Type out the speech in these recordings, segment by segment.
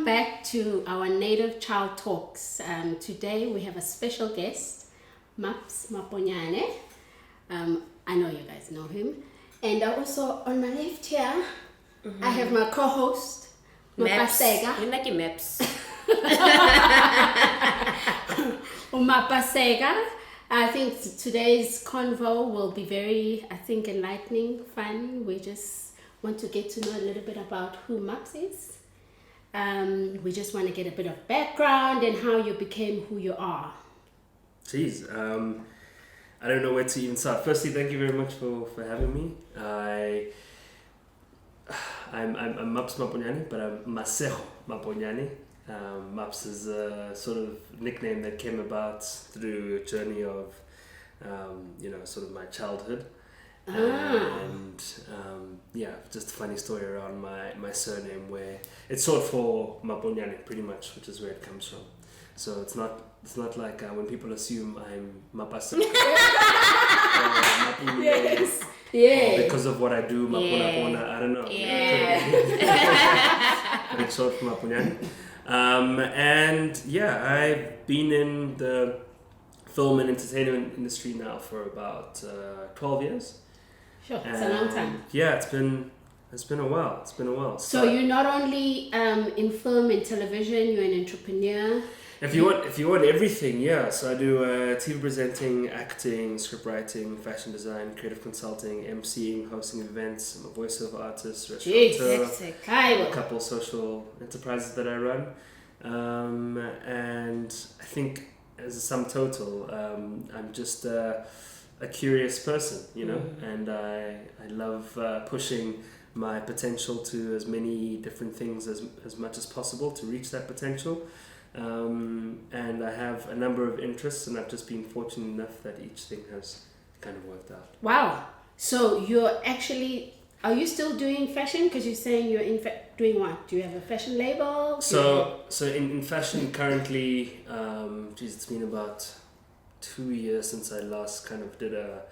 Welcome back to our Native Child Talks. Today we have a special guest, Maps Maponyane. I know you guys know him. And also on my left here, I have my co-host, Mapasega. You like your maps. Mapasega. I think today's convo will be very, enlightening, fun. We just want to get to know a little bit about who Maps is. We just want to get a bit of background and how you became who you are. Jeez, I don't know where to even start. Firstly, thank you very much for having me. I'm Maps Maponyane, but I'm Masejo Maponyane. Maps is a sort of nickname that came about through a journey of, sort of my childhood. And just a funny story around my surname, where it's short for Maponyane pretty much, which is where it comes from. So it's not like when people assume I'm Mapasa Yes. Yeah. because of what I do, Mapona, I don't know. Yeah. But it's short for Maponyane. I've been in the film and entertainment industry now for about 12 years. Sure, it's a long time. Yeah, it's been a while. So you're not only in film and television, you're an entrepreneur. If you want everything, yeah. So I do TV presenting, acting, script writing, fashion design, creative consulting, MCing, hosting events. I'm a voiceover artist, restaurateur, a couple social enterprises that I run, and I think as a sum total, I'm just a curious person, and I love pushing my potential to as many different things as much as possible to reach that potential. And I have a number of interests, and I've just been fortunate enough that each thing has kind of worked out. Wow. So are you still doing fashion? Because you're saying you're doing what? Do you have a fashion label? So in fashion currently, it's been about 2 years since I last kind of did a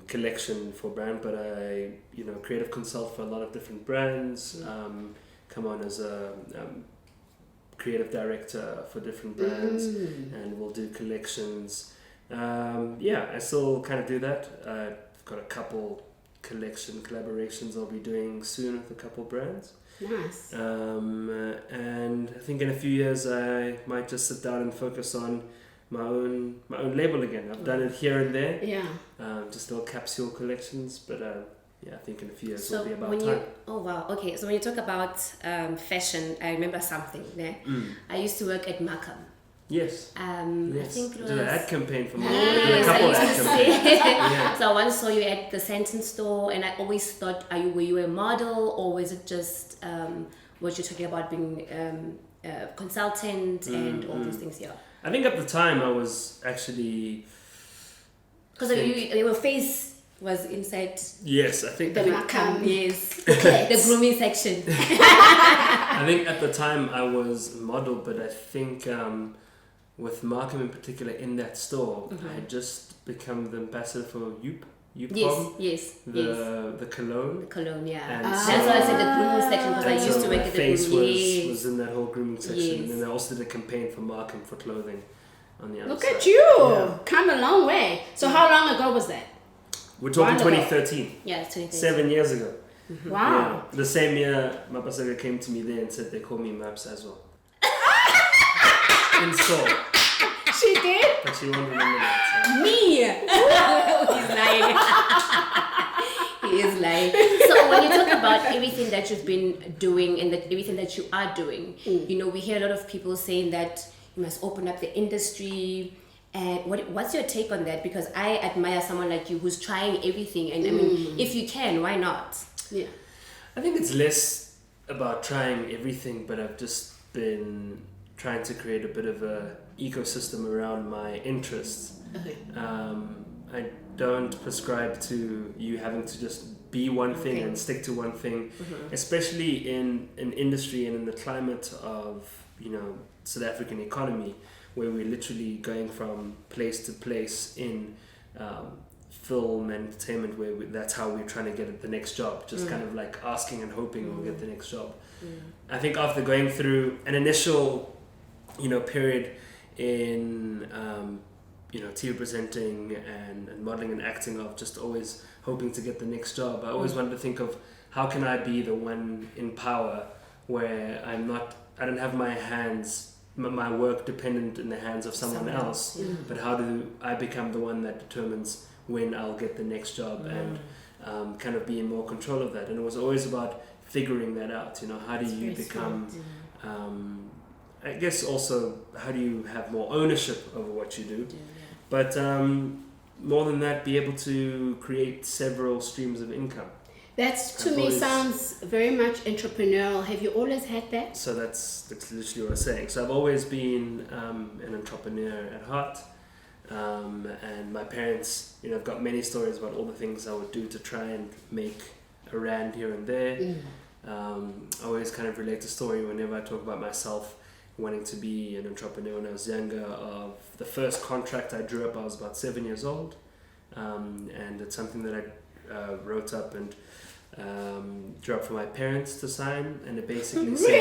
collection for brand, but I creative consult for a lot of different brands, come on as a creative director for different brands, and we'll do collections. I still kind of do that. I've got a couple collection collaborations I'll be doing soon with a couple brands. Nice. And I think in a few years I might just sit down and focus on my own label again. I've done it here and there. Yeah. Just little capsule collections, but I think in a few years So will be about time. Oh wow, okay. So when you talk about fashion, I remember something there. I used to work at Markham. Yes. I Yes. think it was Did an ad campaign for Markham. Yes, a couple I ad used to campaigns. say. Yeah. So I once saw you at the Sentence store, and I always thought, were you a model, or was it just what you're talking about being a consultant and all those things? Yeah. I think at the time I was actually... Because your face was inside Yes, I think... The Markham. yes, the grooming section. I think at the time I was model, but I think with Markham in particular in that store, I had just become the ambassador for Yoop Yes. the cologne. The cologne, yeah. And That's so- why I said the grooming section, because I And used so to work my at the face grooming. was in that whole grooming section, Yes. and then I also did a campaign for Markham for clothing on the other Look side. at you. Yeah. Come a long way. So how long ago was that? We're talking While ago. 2013, Yeah, it's 2013. 7 years ago. Wow. Yeah. The same year, Mapasega came to me there and said they call me Maps as well. In Seoul, She did? but she won't remember that. Me. He's lying. He is lying. So when you talk about everything that you've been doing and everything that you are doing, we hear a lot of people saying that you must open up the industry. And what's your take on that? Because I admire someone like you who's trying everything. And I mean, if you can, why not? Yeah. I think it's less about trying everything, but I've just been trying to create a bit of a ecosystem around my interests. Okay. I don't prescribe to you having to just be one thing and stick to one thing, especially in an industry and in the climate of South African economy, where we're literally going from place to place in film and entertainment where that's how we're trying to get the next job, just kind of like asking and hoping we'll get the next job. I think after going through an initial, period in, TV presenting and modeling and acting of just always hoping to get the next job, I always wanted to think of how can I be the one in power where I don't have my work dependent in the hands of someone else, but how do I become the one that determines when I'll get the next job and kind of be in more control of that. And it was always about figuring that out, how do you become, I guess also how do you have more ownership over what you do, but more than that, be able to create several streams of income. That's to me sounds very much entrepreneurial. Have you always had that? So that's literally what I was saying. So I've always been an entrepreneur at heart. And my parents, I've got many stories about all the things I would do to try and make a rand here and there. I always kind of relate the story whenever I talk about myself wanting to be an entrepreneur when I was younger. Of the first contract I drew up, I was about 7 years old. And it's something that I wrote up and drew up for my parents to sign, and it basically said,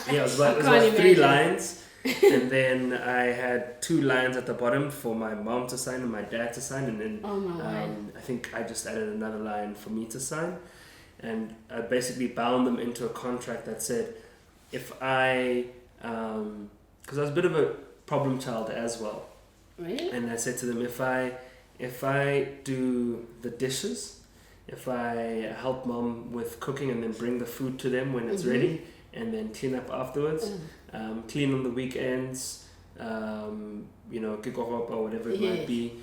it was about 3 lines, and then I had 2 lines at the bottom for my mom to sign and my dad to sign, and then I think I just added another line for me to sign, and I basically bound them into a contract that said if I, because I was a bit of a problem child as well, and I said to them, if I do the dishes, if I help mom with cooking and then bring the food to them when it's ready, and then clean up afterwards, clean on the weekends, kikohop or whatever it might be,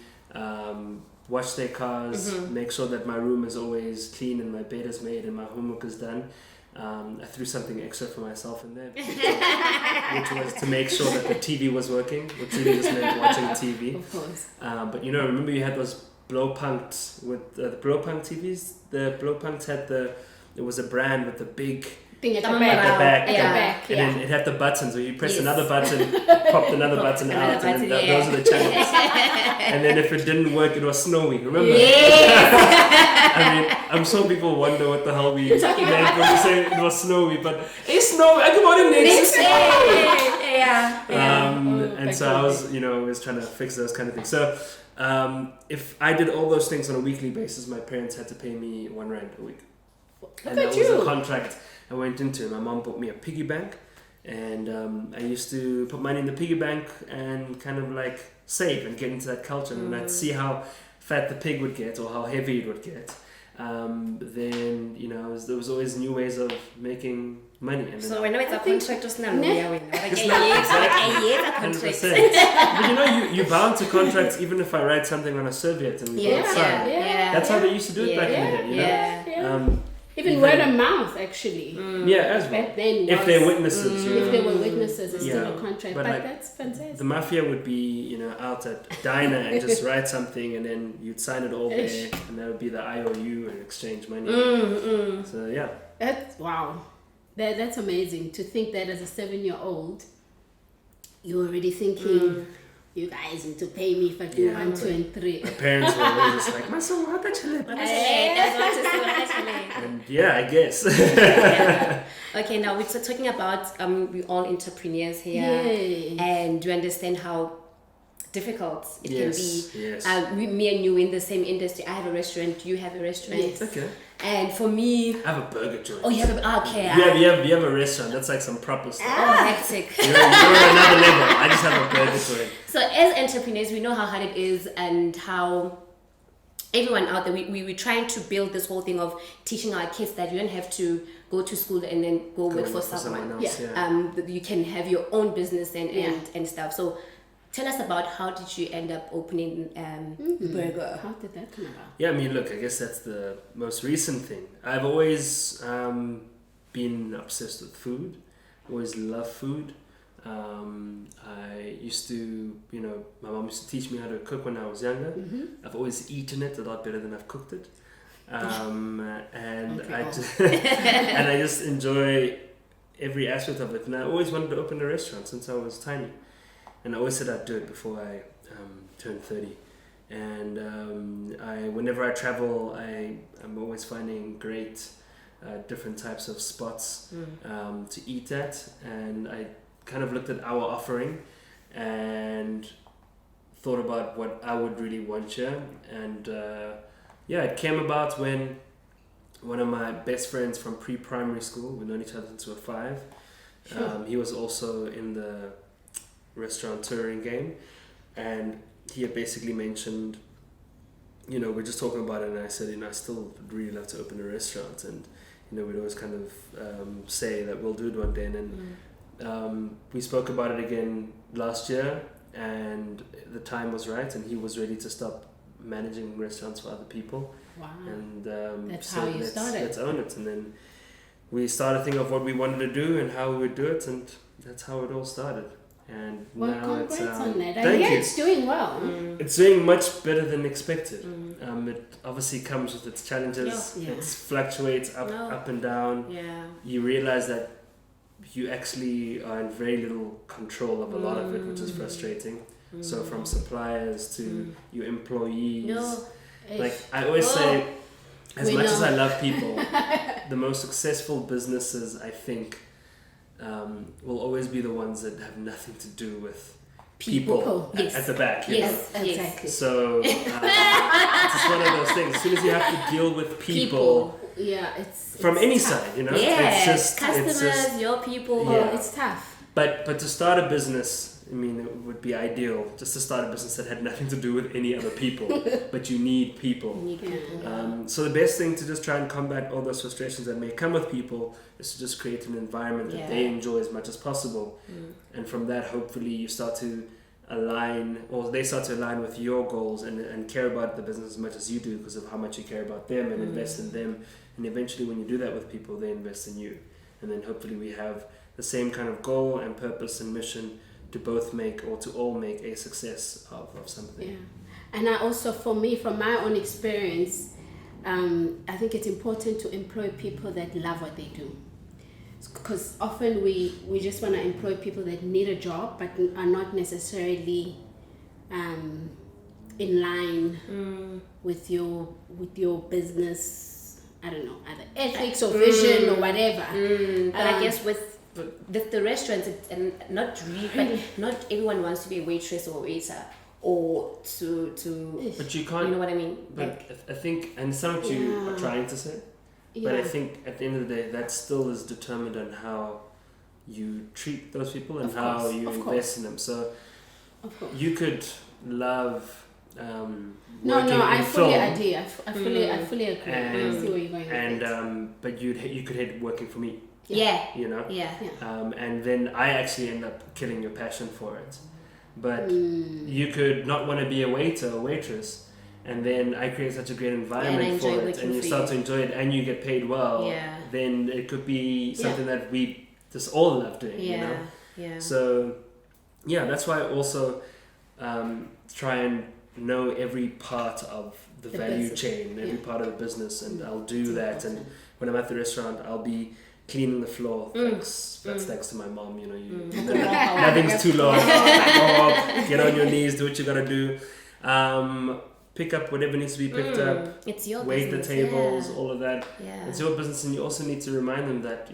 wash their cars, make sure that my room is always clean and my bed is made and my homework is done. I threw something extra for myself in there, which was to make sure that the TV was working, which really just meant watching TV. Of course. But remember you had those blow-punked with the blow-punk TVs? The blow-punks had it was a brand with the big thing at the back. And then it had the buttons where you press another button, popped another button out, and then those are the channels. And then if it didn't work, it was snowy. Remember? Yes. I mean, I'm sure people wonder what the hell we meant when we say it was snowy, but it's snowy. I come on in next day. And so I was, always trying to fix those kind of things. So if I did all those things on a weekly basis, my parents had to pay me R1 a week. And that was a contract I went into. My mom bought me a piggy bank, and I used to put money in the piggy bank and kind of like save and get into that culture, and I'd see how fat the pig would get or how heavy it would get. Then there was always new ways of making money. And so I know it's a contract just now. But you're bound to contracts even if I write something on a serviette and we both sign. That's how they used to do it back in the day. Even word of mouth, actually. As well. Back then, if they're witnesses, if they were witnesses, it's still a contract. But like, that's fantastic. The mafia would be, out at a diner and just write something, and then you'd sign it all there, and that would be the IOU and exchange money. So yeah. That's amazing to think that as a 7-year-old, you're already thinking. You guys need to pay me if I do 1, 2, and 3. My parents were always just like, "Maso, what the chile?" And I guess. Okay, now we're talking about we're all entrepreneurs here, and you understand how difficult it can be. Yes. Me and you in the same industry. I have a restaurant. You have a restaurant. Yes. Okay. And for me, I have a burger joint. Oh, you have okay. You have a restaurant. That's like some proper stuff. Hectic. You're on another level. I just have a burger joint. So as entrepreneurs, we know how hard it is and how everyone out there, we're trying to build this whole thing of teaching our kids that you don't have to go to school and then go work for someone else. You can have your own business and stuff. So tell us about how did you end up opening Burger? How did that come about? Yeah, I mean, look, I guess that's the most recent thing. I've always been obsessed with food. Always loved food. I used to, my mom used to teach me how to cook when I was younger. I've always eaten it a lot better than I've cooked it. And I just enjoy every aspect of it. And I always wanted to open a restaurant since I was tiny. And I always said I'd do it before I turned 30. and whenever I travel, I'm always finding great different types of spots to eat at, and I kind of looked at our offering and thought about what I would really want here, and it came about when one of my best friends from pre-primary school, we've known each other since we were 5. Sure. He was also in the restaurant touring game, and he had basically mentioned, we're just talking about it, and I said, I still would really love to open a restaurant, and we'd always kind of say that we'll do it one day, and then we spoke about it again last year, and the time was right, and he was ready to stop managing restaurants for other people. Wow. And that's how you started. Let's own it, and then we started thinking of what we wanted to do and how we would do it, and that's how it all started. And well, now congrats on that. Thank you. It's doing well. It's doing much better than expected. It obviously comes with its challenges. Yeah. It fluctuates up and down. Yeah. You realize that you actually are in very little control of a lot of it, which is frustrating. So from suppliers to your employees. Like I always say, as much as I love people, the most successful businesses, I think, will always be the ones that have nothing to do with people at the back. Yes, exactly. So it's just one of those things. As soon as you have to deal with people. Yeah, it's from any tough. side, Yes, it's just customers, your people. Oh, it's tough. But to start a business, I mean, it would be ideal just to start a business that had nothing to do with any other people. But you need people. So the best thing to just try and combat all those frustrations that may come with people is to just create an environment that they enjoy as much as possible. And from that, hopefully, you start to align, or they start to align with your goals and care about the business as much as you do because of how much you care about them and invest in them. And eventually, when you do that with people, they invest in you. And then hopefully we have the same kind of goal and purpose and mission to both make, or to all make, a success of something. Yeah. And I also, for me, from my own experience, I think it's important to employ people that love what they do. Because often we just want to employ people that need a job but are not necessarily in line with your business, I don't know, either ethics or vision or whatever. But I guess with the restaurants, and not really, but not everyone wants to be a waitress or a waiter or to But you can't. You know what I mean? But Like, I think, and some of you are trying to say, but I think at the end of the day, that still is determined on how you treat those people and how you invest in them. So you could love. I fully agree. I fully agree. I see where you're going with it. But you could hate working for me. yeah. You know. Yeah. And then I actually end up killing your passion for it. But you could not want to be a waiter or waitress, and then I create such a great environment for it, and you start to enjoy it, and you get paid well. Yeah. Then it could be something that we just all love doing. Yeah. You know. Yeah. So, that's why I also try and know every part of the value chain, every part of the business, and I'll do that. And when I'm at the restaurant, I'll be cleaning the floor. That's thanks to my mom. You know, nothing's too long. Go up, get on your knees, do what you gotta do. Pick up whatever needs to be picked up. It's your wait business. the tables, all of that. Yeah. It's your business, and you also need to remind them that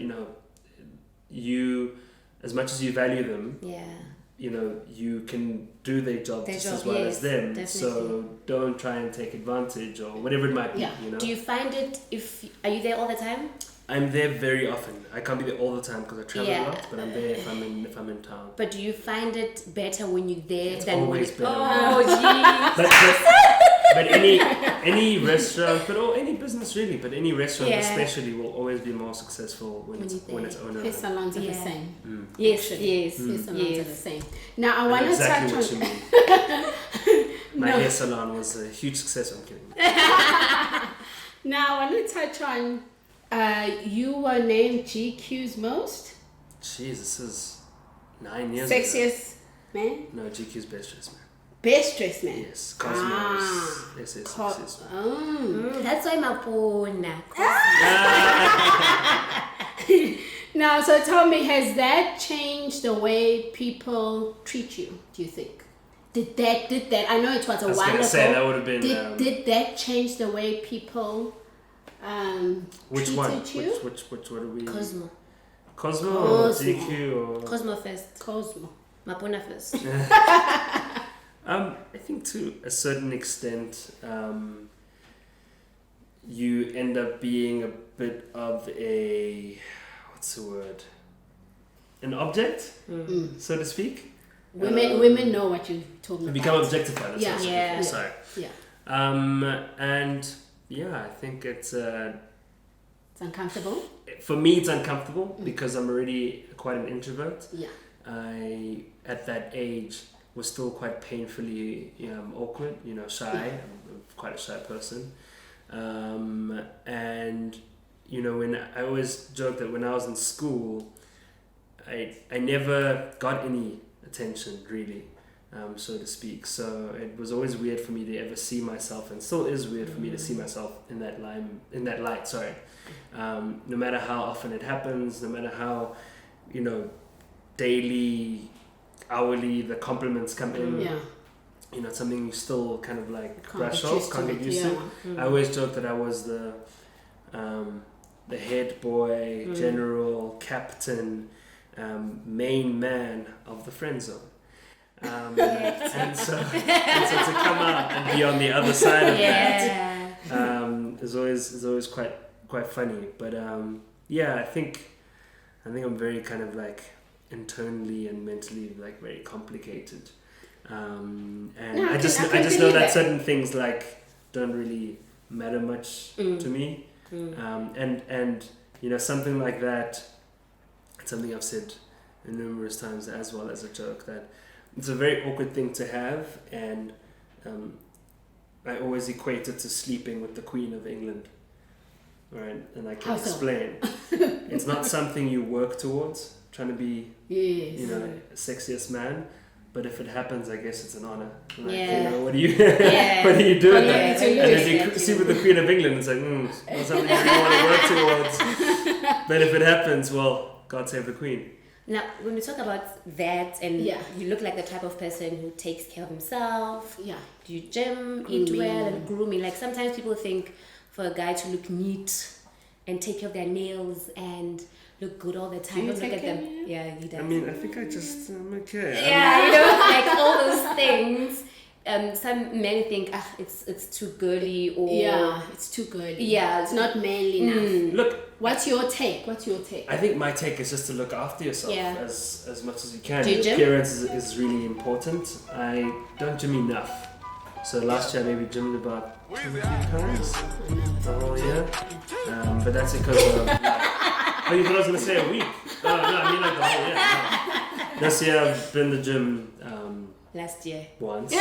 you, as much as you value them, you can do their job just as well as them. Definitely. So don't try and take advantage or whatever it might be. Do you find it, are you there all the time? I'm there very often. I can't be there all the time because I travel a lot, but I'm there if I'm in town. But do you find it better when you're there than always when better. But any restaurant, but any business really, but any restaurant especially will always be more successful when it's owner. Hair salons are the same. Yes. Hair salons are the same. Now I want to exactly touch what on. you mean. My hair salon was a huge success. I'm kidding. Now I want to touch on. You were named GQ's most. Jeez, this is 9 years sexiest ago. Man. No, GQ's best dressed man. Best dressed man. Yes, Cosmos. Yes. That's why Mapona. Now, so tell me, has that changed the way people treat you, do you think? Did that? I know it was a I was while gonna ago. say that would have been. Did that change the way people Which treated one? you? Which what are we? Cosmo. Cosmo or GQ or? Cosmo first. Cosmo. Mapona first. I think to a certain extent, you end up being a bit of a, what's the word? An object, so to speak. Women know what you're talking You about. become objectified. That's Yeah. what I'm Yeah. looking for, sorry. Yeah. And yeah, I think it's It's uncomfortable. for me it's uncomfortable because I'm already quite an introvert. Yeah. I at that age was still quite painfully awkward, shy. I'm quite a shy person, and when I always joke that when I was in school, I never got any attention really, so to speak. So it was always weird for me to ever see myself, and still is weird for me to see myself in that light. Sorry, no matter how often it happens, no matter how, daily, hourly the compliments come in. Yeah. It's something you still kind of like Can't brush get off, used can't to get it, used yeah. to. I always joke that I was the head boy, general, captain, main man of the friend zone. And so to come out and be on the other side of that is always quite funny. But I think I'm very kind of like internally and mentally like very complicated. And No, I just know believe that it. certain things like don't really matter much to me. And something like that, it's something I've said numerous times as well as a joke, that it's a very awkward thing to have, and I always equate it to sleeping with the Queen of England, right? And I can How so? explain. It's not something you work towards, trying to be Yes. sexiest man, but if it happens, I guess it's an honor. Like, Yeah. what do you Yeah. what do you do? What with do you that? do to And lose? if you see with the Queen of England, it's like not something you really want to work towards. But if it happens, well, God save the Queen. Now, when we talk about that, and Yeah. you look like the type of person who takes care of himself, Yeah. do you gym, eat Grooming. well, and grooming? Like sometimes people think for a guy to look neat and take care of their nails and look good all the time. Do you Don't look take at care them. of your Yeah, he does. I mean, I think I just I'm okay. Yeah, like all those things. Some men think, it's too girly, or Yeah, it's too good. Yeah. It's not manly enough. Look, What's your take? I think my take is just to look after yourself Yeah. as much as you can. Do you gym? Appearance is really important. I don't gym enough. So last year I maybe gymmed about 2 times the whole year. But that's because of... oh, you thought I was going to say a week? No, I mean like the whole year. No. This year I've been to the gym last year. once,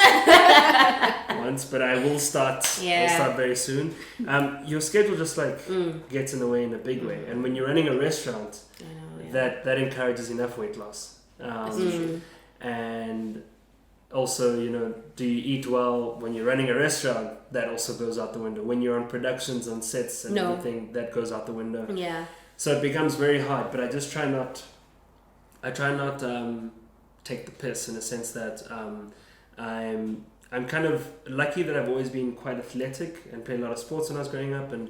but I will start. Yeah. I'll start very soon. Your schedule just like gets in the way in a big way, and when you're running a restaurant, I know, yeah. that encourages enough weight loss. And also, do you eat well when you're running a restaurant? That also goes out the window. When you're on productions, on sets, and No. everything, that goes out the window. Yeah. So it becomes very hard. But I just try not. I try not take the piss, in a sense that I'm kind of lucky that I've always been quite athletic and played a lot of sports when I was growing up, and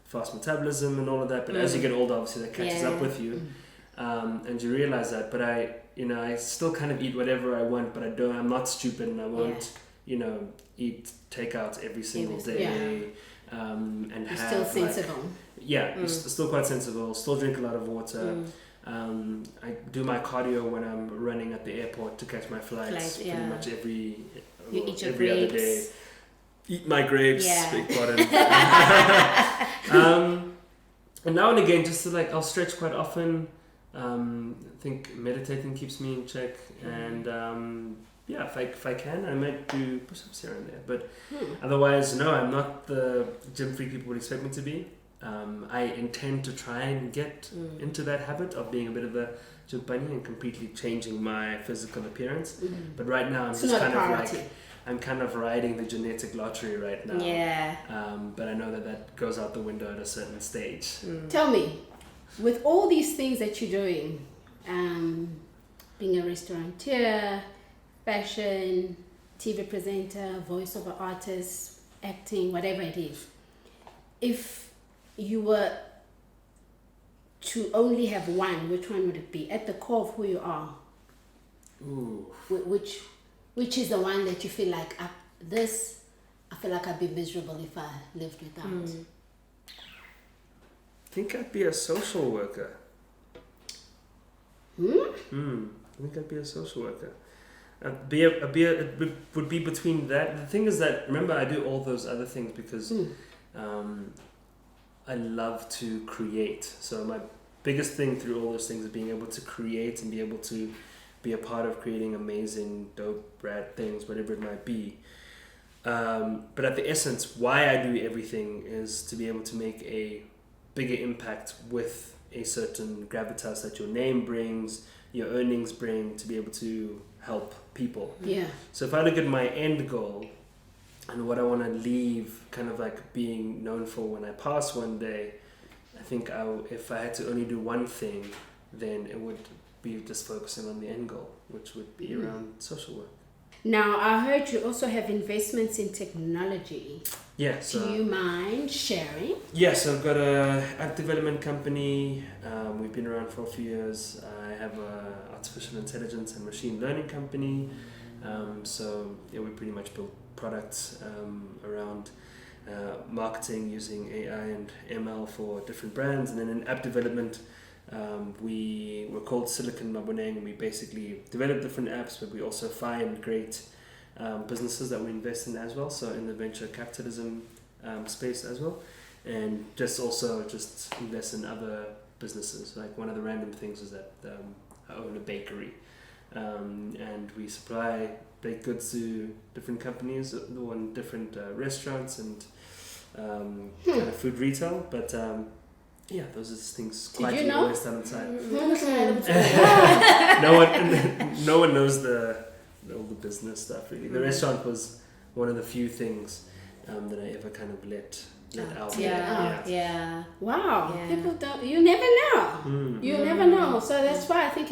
fast metabolism and all of that. But as you get older, obviously that catches up with you, and you realize that. But I still kind of eat whatever I want, but I'm not stupid, and I won't eat takeout every single day. And You're have still sensible. Still quite sensible. Still drink a lot of water. I do my cardio when I'm running at the airport to catch my flights. Pretty much every other day. Eat my grapes. Big pardon. And now and again, just to I'll stretch quite often. I think meditating keeps me in check, and if I can, I might do push-ups here and there. But otherwise, no, I'm not the gym freak people would expect me to be. I intend to try and get into that habit of being a bit of a gym bunny and completely changing my physical appearance. But right now, I'm kind of riding the genetic lottery right now. Yeah. But I know that goes out the window at a certain stage. Tell me, with all these things that you're doing, being a restaurateur, fashion, TV presenter, voiceover artist, acting, whatever it is. If you were to only have one, which one would it be? At the core of who you are, Ooh. which is the one that you feel like, I feel like I'd be miserable if I lived without. I think I'd be a social worker. I think I'd be a social worker. It would be between that. The thing is that, remember, I do all those other things because I love to create. So my biggest thing through all those things is being able to create and be able to be a part of creating amazing, dope, rad things, whatever it might be. But at the essence, why I do everything is to be able to make a bigger impact with a certain gravitas that your name brings, your earnings bring, to be able to help people. Yeah. So if I look at my end goal and what I want to leave kind of like being known for when I pass one day, I think if I had to only do one thing, then it would be just focusing on the end goal, which would be around social work. Now, I heard you also have investments in technology. Yeah. Do you mind sharing? Yes, I've got a app development company. We've been around for a few years. I have a artificial intelligence and machine learning company. We pretty much build products around marketing using AI and ML for different brands. And then in app development, we were called Silicon Maponyanes. We basically develop different apps, but we also find great businesses that we invest in as well. So in the venture capitalism space as well, and just invest in other businesses. Like one of the random things is that I own a bakery, and we supply baked goods to different companies, on different restaurants and kind of food retail, but. Yeah, those are things quietly always done inside. No one knows all the business stuff really. The restaurant was one of the few things that I ever kind of let out. Yeah. Wow. Yeah. People don't. You never know. You never know. So that's why I think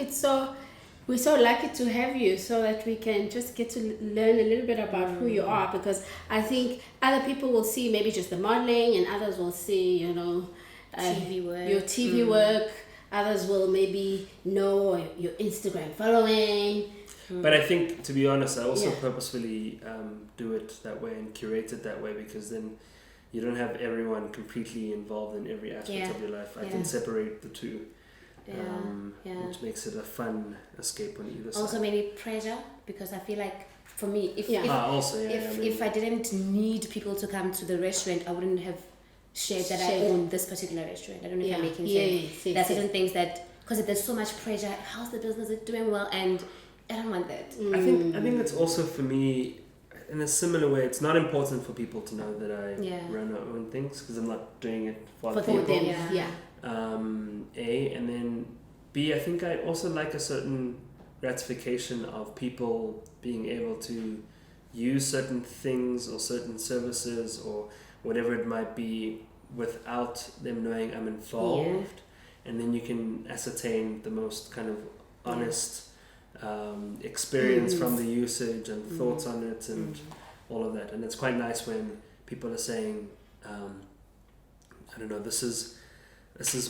we're so lucky to have you, so that we can just get to learn a little bit about who you are. Because I think other people will see maybe just the modeling, and others will see, TV work. Your TV work. Others will maybe know your Instagram following. But I think, to be honest, I also purposefully do it that way and curate it that way, because then you don't have everyone completely involved in every aspect of your life. I can separate the two, which makes it a fun escape on either side. Also maybe pressure, because I feel like for me, if I didn't need people to come to the restaurant, I wouldn't have shared that I own this particular restaurant. I don't know if I'm making sense. There's certain things that, because there's so much pressure, how's the business doing well, and I don't want that. I think that's also, for me, in a similar way, it's not important for people to know that I run our own things, because I'm not doing it for other people. A, and then B, I think I also like a certain gratification of people being able to use certain things or certain services or whatever it might be without them knowing I'm involved, and then you can ascertain the most kind of honest experience from the usage and thoughts on it and all of that. And it's quite nice when people are saying, I don't know, this is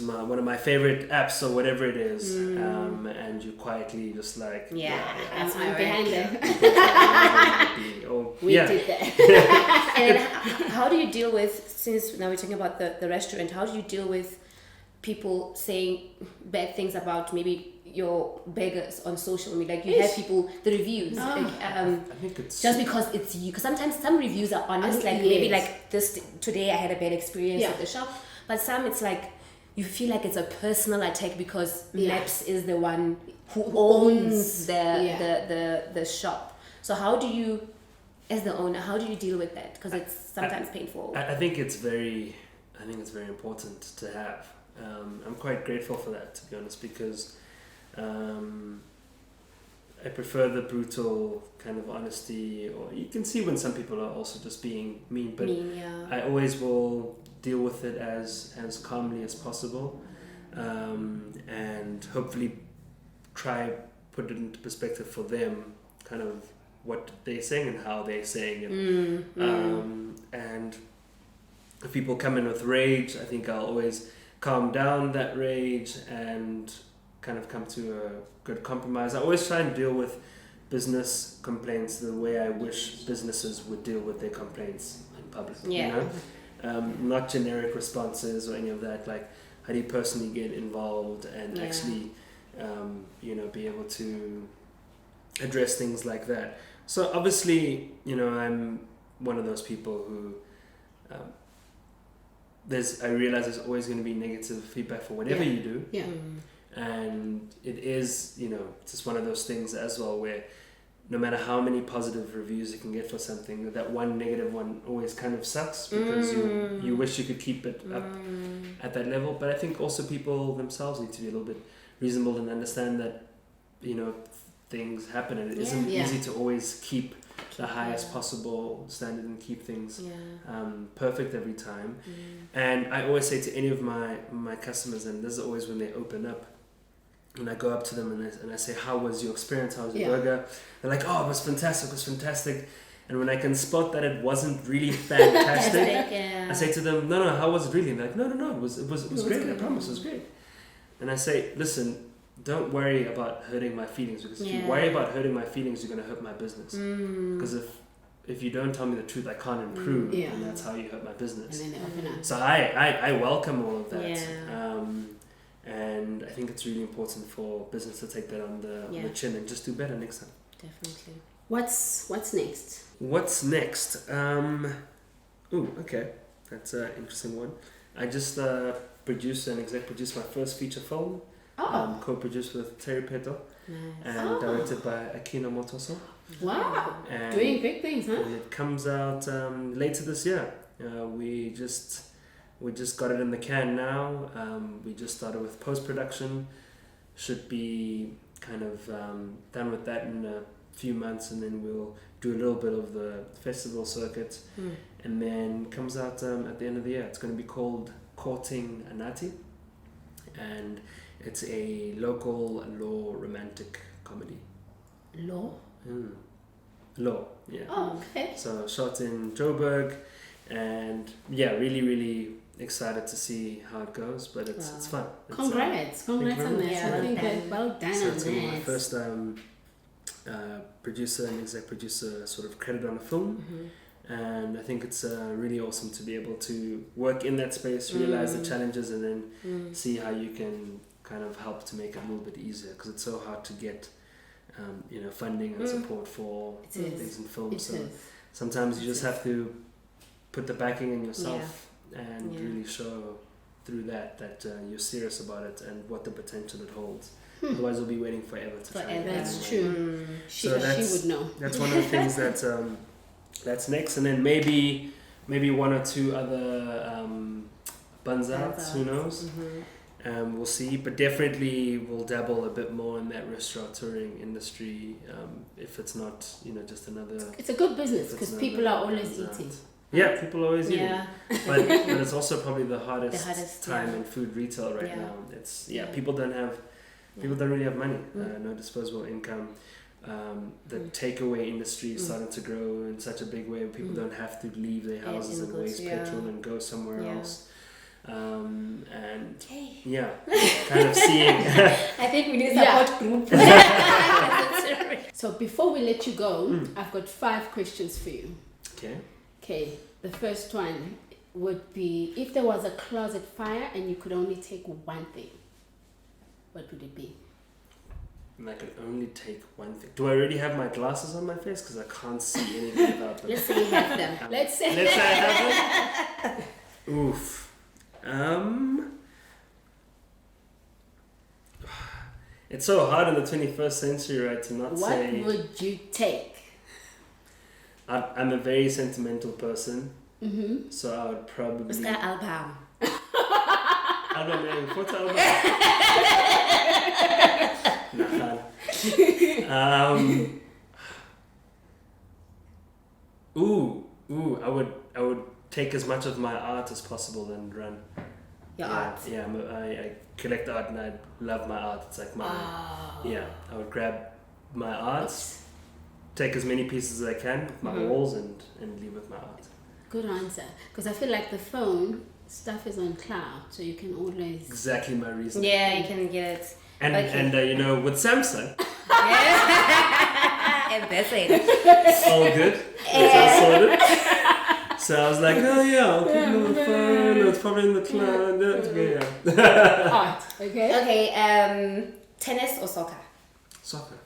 one of my favorite apps or whatever it is, and you quietly just like I'm behind them. We did that. And then how do you deal with, since now we're talking about the restaurant, how do you deal with people saying bad things about maybe your beggars on social media? Like you have people, the reviews, I think it's just because it's you, because sometimes some reviews are honest, like maybe like this today I had a bad experience at the shop, but some it's like you feel like it's a personal attack because Maps is the one who owns the shop. So how do you, as the owner, how do you deal with that? Because it's sometimes painful. I think it's very important to have. I'm quite grateful for that, to be honest, because I prefer the brutal kind of honesty, or you can see when some people are also just being mean, but I always will deal with it as calmly as possible, and hopefully try put it into perspective for them, kind of what they're saying and how they're saying it. And if people come in with rage, I think I'll always calm down that rage and kind of come to a good compromise. I always try and deal with business complaints the way I wish businesses would deal with their complaints in public. Yeah. You know? Not generic responses or any of that. Like, how do you personally get involved and actually, you know, be able to address things like that. So obviously, you know, I'm one of those people who I realize there's always going to be negative feedback for whatever you do. Yeah. And it is, you know, just one of those things as well where no matter how many positive reviews you can get for something, that one negative one always kind of sucks because you wish you could keep it up at that level. But I think also people themselves need to be a little bit reasonable and understand that, you know, things happen and it isn't easy to always keep the highest possible standard and keep things perfect every time. And I always say to any of my customers, and this is always when they open up, and I go up to them and I say, how was your experience? How was your burger? They're like, oh, it was fantastic. And when I can spot that it wasn't really fantastic, I say to them, no, how was it really? And they're like, no, it was great. I promise, it was great. And I say, listen, don't worry about hurting my feelings, because if you worry about hurting my feelings, you're going to hurt my business. Because if you don't tell me the truth, I can't improve, and that's how you hurt my business. And then they open up. So I welcome all of that. And I think it's really important for business to take that on the chin and just do better next time. Definitely. What's next? What's next? Okay, that's an interesting one. I just produced and exec produced my first feature film. Co-produced with Terry Peto and directed by Akina Motoso. Wow, and doing big things, huh? And it comes out later this year. We just got it in the can now. We just started with post-production. Should be kind of done with that in a few months, and then we'll do a little bit of the festival circuit, and then comes out at the end of the year. It's going to be called Courting Anati, and it's a local law romantic comedy. Law? Law, yeah. Oh, okay. So shot in Joburg, and yeah, really, really excited to see how it goes, but it's fun. Congrats on that. I think that well done so on it's that. my first producer and exec producer sort of credit on a film. And I think it's really awesome to be able to work in that space, realize the challenges, and then see how you can kind of help to make it a little bit easier, because it's so hard to get funding and support for things in films. So sometimes you just have to put the backing in yourself and really show through that you're serious about it and what the potential it holds. Otherwise we'll be waiting forever to try and That's true. She would know. That's one of the things that's next, and then maybe one or two other buns outs, who knows. We'll see, but definitely we'll dabble a bit more in that restaurateuring industry, if it's not just another. It's a good business because people are always eating. Yeah, people are always eating, but it's also probably the hardest time in food retail right now. It's people don't really have money, no disposable income. The takeaway industry is starting to grow in such a big way where people don't have to leave their houses and waste petrol and go somewhere else. And kind of seeing. I think we need a support group. So before we let you go, I've got 5 questions for you. Okay. The first one would be, if there was a closet fire and you could only take one thing, what would it be? And I could only take one thing. Do I already have my glasses on my face? Because I can't see anything without them. Let's say you have them. Let's say I have them. Oof. It's so hard in the 21st century, right, to not say. What would you take? I'm a very sentimental person, so I would probably. What's that album? Album, what album? I would take as much of my art as possible and run. Your art? Yeah, I collect art and I love my art. It's like my I would grab my art, take as many pieces as I can with my walls and leave with my art. Good answer. Because I feel like the phone stuff is on cloud, so you can always. Exactly my reason. Yeah, you can get it. And you know, with Samsung, And that's it. all good. That's all sorted. So I was like, oh yeah, I'll put it on the phone. It's probably in the cloud. Yeah. Art. Okay. Okay, tennis or soccer? Soccer.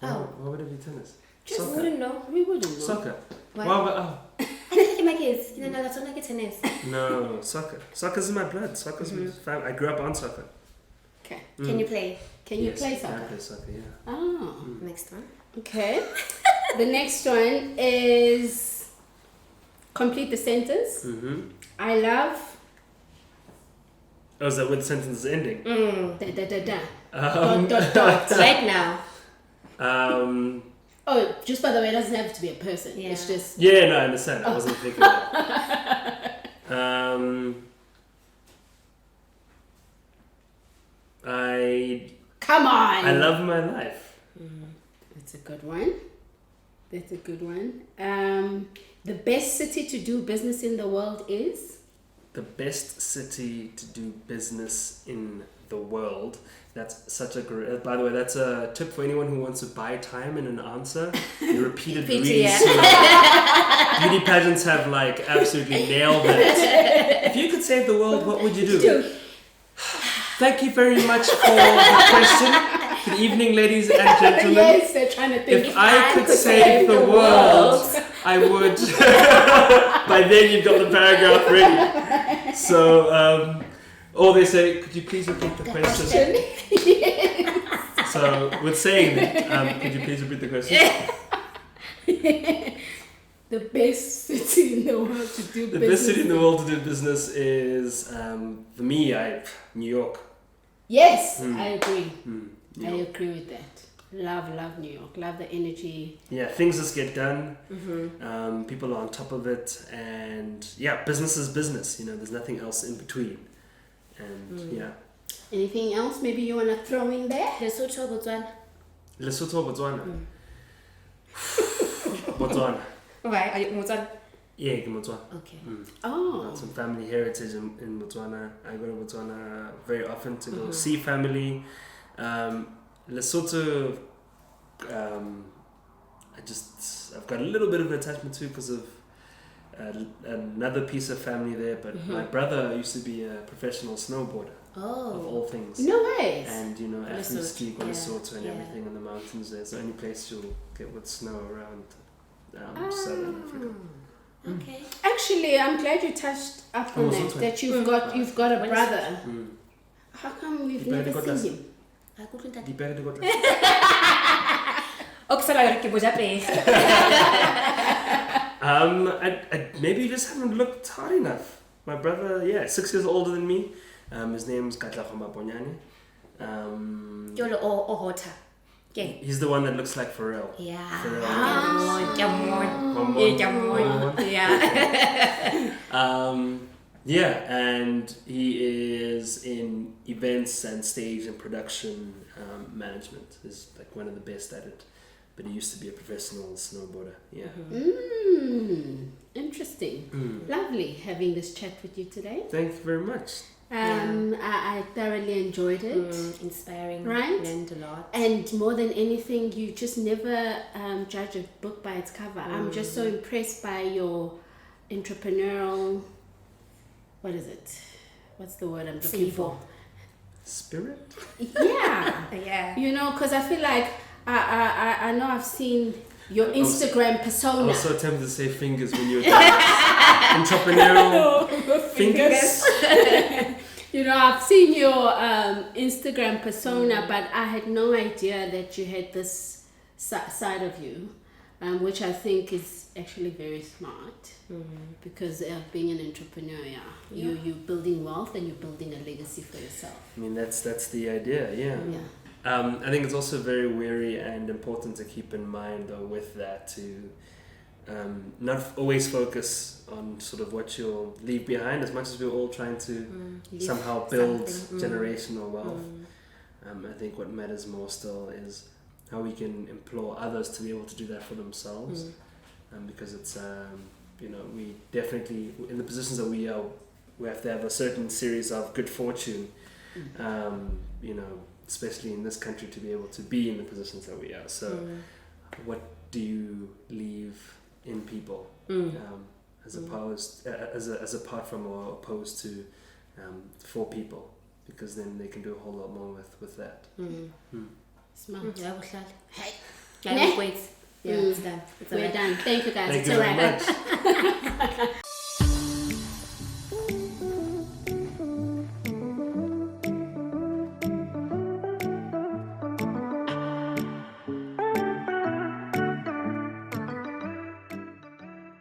Oh. Why would it be tennis? Just Soccer. wouldn't know. We wouldn't know. Soccer. Why? Wow, but, I think my kids. No, that's not like tennis. no, soccer. Soccer's in my blood. Soccer's my family. I grew up on soccer. Okay. Can you play? Can you Yes, play I soccer? can play soccer, yeah. Oh. Next one. Okay. The next one is complete the sentence. I love Oh, is that where the sentence is ending? da da da da. Um, Dot dot dot. Right now. Oh, just by the way, it doesn't have to be a person. Yeah. It's just Yeah, no, I understand. I wasn't thinking that. come on. I love my life. That's a good one. That's a good one. The best city to do business in the world is? The best city to do business in the world. That's such a great. By the way, that's a tip for anyone who wants to buy time in an answer. You repeat it really slowly. Beauty pageants have like absolutely nailed it. If you could save the world, what would you do? Thank you very much for the question. Good evening, ladies and gentlemen. Yes, they're trying to think. If I could save the world, I would. By then, you've got the paragraph ready. So, or they say, could you please repeat the question? So, with saying that, could you please repeat the question? The best city in the world to do The business. best city in the world to do business is, for me, New York. Yes, I agree. New I York. agree with that. Love New York. Love the energy. Yeah, things just get done. People are on top of it, and yeah, business is business. You know, there's nothing else in between. And yeah, Anything else maybe you want to throw in there? Lesotho, Botswana. Lesotho, Botswana. Botswana. Why? Are you Botswana? Yeah, in Botswana. Okay. Oh. Got some family heritage in Botswana. I go to Botswana very often to go see family. Lesotho, I've got a little bit of an attachment to because of another piece of family there. But my brother used to be a professional snowboarder, of all things. No way. And you know, athletes Lesotho, ski on Lesotho and yeah. everything in the mountains. There's the only place you'll get with snow around southern Africa. Okay. Actually, I'm glad you touched up on Lesotho. that you've got a What is brother. How come we've You better never got seen that. him? I couldn't that. Die bergen got Okay, so I can Japanese. I maybe you just haven't looked hard enough. My brother, 6 years older than me. His name's Maponyanes. Yolo or hota. Okay. He's the one that looks like Pharrell. Yeah. Pharrell. Yeah. And he is in events and stage and production management. He's like one of the best at it. But he used to be a professional snowboarder. Yeah. Interesting. Lovely having this chat with you today. Thank you very much. I thoroughly enjoyed it. Inspiring. Right? Learned a lot. And more than anything, you just never judge a book by its cover. I'm just so impressed by your entrepreneurial. What is it? What's the word I'm looking for? Spirit? Yeah. Yeah. You know, because I feel like I know I've seen your Instagram I persona. was so tempted to say fingers when you were entrepreneurial fingers. You know, I've seen your Instagram persona, but I had no idea that you had this side of you, which I think is actually very smart. Because being an entrepreneur, you're building wealth and you're building a legacy for yourself. I mean, that's the idea, yeah. I think it's also very wary and important to keep in mind, though, with that, to not always focus on sort of what you'll leave behind, as much as we're all trying to somehow build generational wealth. I think what matters more still is how we can implore others to be able to do that for themselves, because it's we definitely, in the positions that we are, we have to have a certain series of good fortune, especially in this country, to be able to be in the positions that we are. So what do you leave in people, as opposed as apart from or opposed to for people, because then they can do a whole lot more with that. Smart. Hey. Ne? Wait. Yeah, Mm. it's done. It's We're alright. done. Thank you guys. Thank It's you a very wrap. much.